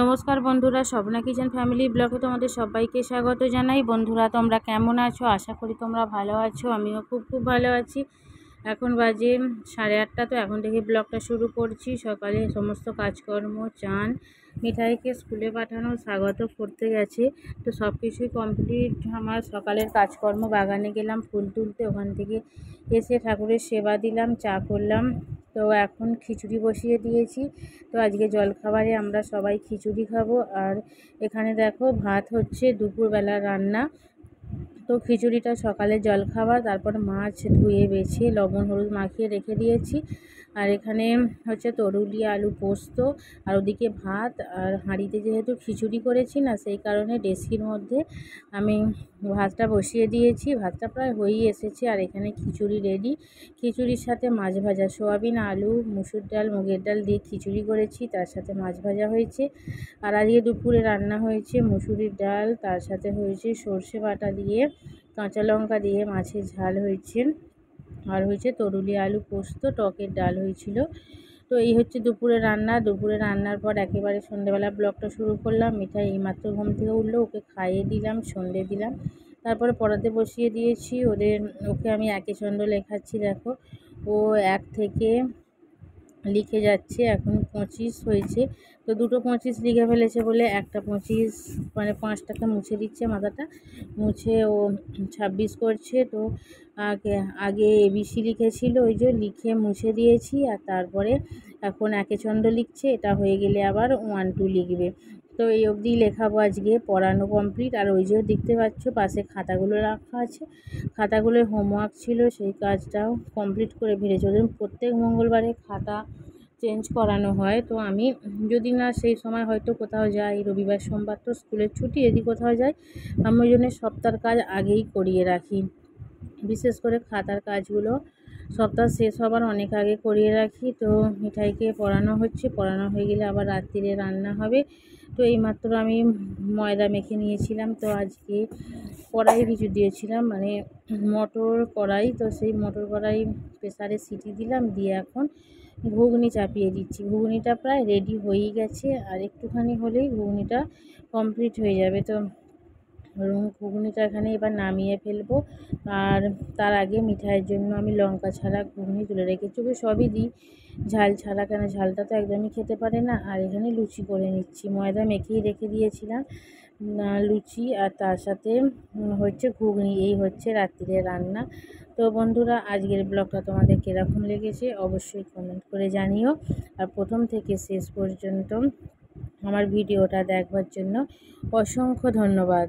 নমস্কার বন্ধুরা, Swapna kitchen family ব্লগে তোমাদের সবাইকে স্বাগত জানাই। বন্ধুরা, তোমরা কেমন আছো? আশা করি তোমরা ভালো আছো। আমিও খুব ভালো আছি। এখন বাজে 8:30। তো এখন থেকে ব্লগটা শুরু করছি। সকালে সমস্ত কাজকর্ম, চান, মিঠাইকে স্কুলে পাঠানো, স্বাগত করতে গেছে। তো সব কিছুই কমপ্লিট। আমার সকালের কাজকর্ম, বাগানে গেলাম ফুল তুলতে, ওখান থেকে এসে ঠাকুরের সেবা দিলাম, চা করলাম। তো এখন খিচুড়ি বসিয়ে দিয়েছি। তো আজকে জলখাবারে আমরা সবাই খিচুড়ি খাবো। আর এখানে দেখো ভাত হচ্ছে, দুপুরবেলা রান্না। তো খিচুড়িটা সকালে জলখাবার, তারপর মাছ ধুয়ে বেছে লবণ হলুদ মাখিয়ে রেখে দিয়েছি। আর এখানে হচ্ছে তরুলি আলু পোস্ত, আর ওদিকে ভাত। আর হাঁড়িতে যেহেতু খিচুড়ি করেছি না, সেই কারণে ডেচকির মধ্যে আমি ভাতটা বসিয়ে দিয়েছি। ভাতটা প্রায় হয়েই এসেছে। আর এখানে খিচুড়ি রেডি। খিচুড়ির সাথে মাছ ভাজা, সোয়াবিন আলু মুসুর ডাল মুগের ডাল দিয়ে খিচুড়ি করেছি, তার সাথে মাছ ভাজা হয়েছে। আর আজকে দুপুরে রান্না হয়েছে মুসুরির ডাল, তার সাথে হয়েছে সর্ষে বাটা দিয়ে কাঁচা লঙ্কা দিয়ে মাছের ঝাল হয়েছে। আর হয়েছে তরুলি আলু পোস্ত, টকের ডাল হয়েছিল। তো এই হচ্ছে দুপুরে রান্না। দুপুরে রান্নার পর একেবারে সন্ধ্যেবেলা ব্লগটা শুরু করলাম। মিঠাই এইমাত্র ঘুম থেকে উঠলো, ওকে খাইয়ে দিলাম, সন্ধে দিলাম। তারপরে পড়াতে বসিয়ে দিয়েছি ওকে আমি একে ছন্দ লেখাচ্ছি। দেখো, ও 1 থেকে লিখে যাচ্ছে। এখন 25 হয়েছে। তো দুটো 25 লিখে ফেলেছে বলে একটা 25 মানে 5টাকে মুছে দিচ্ছে, মাথাটা মুছে ও 26 করছে। তো আগে এবিসি লিখেছিল, ওই যে লিখে মুছে দিয়েছি। আর তারপরে এখন একে ছন্দ লিখছে, এটা হয়ে গেলে আবার 1 2 লিখবে। তো এই অবধি লেখাবো আজকে, পড়ানো কমপ্লিট। আর ওই যে দেখতে পাচ্ছ পাশে খাতাগুলো রাখা আছে, খাতাগুলোর হোমওয়ার্ক ছিল, সেই কাজটাও কমপ্লিট করে ফেলেছি। ওদের প্রত্যেক মঙ্গলবারে খাতা চেঞ্জ করানো হয়। তো আমি যদি না সেই সময় হয়তো কোথাও যাই, রবিবার সোমবার তো স্কুলের ছুটি, যদি কোথাও যাই আমি ওই জন্য সপ্তাহের কাজ আগেই করিয়ে রাখি। বিশেষ করে খাতার কাজগুলো সপ্তাহ শেষ হবার অনেক আগে করিয়ে রাখি। তো মিঠাইকে পড়ানো হচ্ছে, পড়ানো হয়ে গেলে আবার রাত্রিরে রান্না হবে। তো এইমাত্র আমি ময়দা মেখে নিয়েছিলাম। তো আজকে কড়াই ভিজু দিয়েছিলাম, মানে মটর কড়াই। তো সেই মটর কড়াই প্রেসারে সিটি দিলাম, দিয়ে এখন ঘুগনি চাপিয়ে দিচ্ছি। ঘুগনিটা প্রায় রেডি হয়েই গেছে, আর একটুখানি হলেই ঘুগনিটা কমপ্লিট হয়ে যাবে। তো ঘুগনিটা এখানে এবার নামিয়ে ফেলবো। আর তার আগে মিঠাইয়ের জন্য আমি লঙ্কা ছাড়া ঘুগনি তুলে রেখেছি। ওকে সবই দিই, ঝাল ছাড়া, কেন ঝালটা তো একদমই খেতে পারে না। আর এখানে লুচি করে নিচ্ছি, ময়দা মেখেই রেখে দিয়েছিলাম লুচি, আর তার সাথে হচ্ছে ঘুগনি। এই হচ্ছে রাত্রিরে রান্না। তো বন্ধুরা, আজকের ব্লগটা তোমাদের কীরকম লেগেছে অবশ্যই কমেন্ট করে জানিও। আর প্রথম থেকে শেষ পর্যন্ত আমার ভিডিওটা দেখবার জন্য অসংখ্য ধন্যবাদ।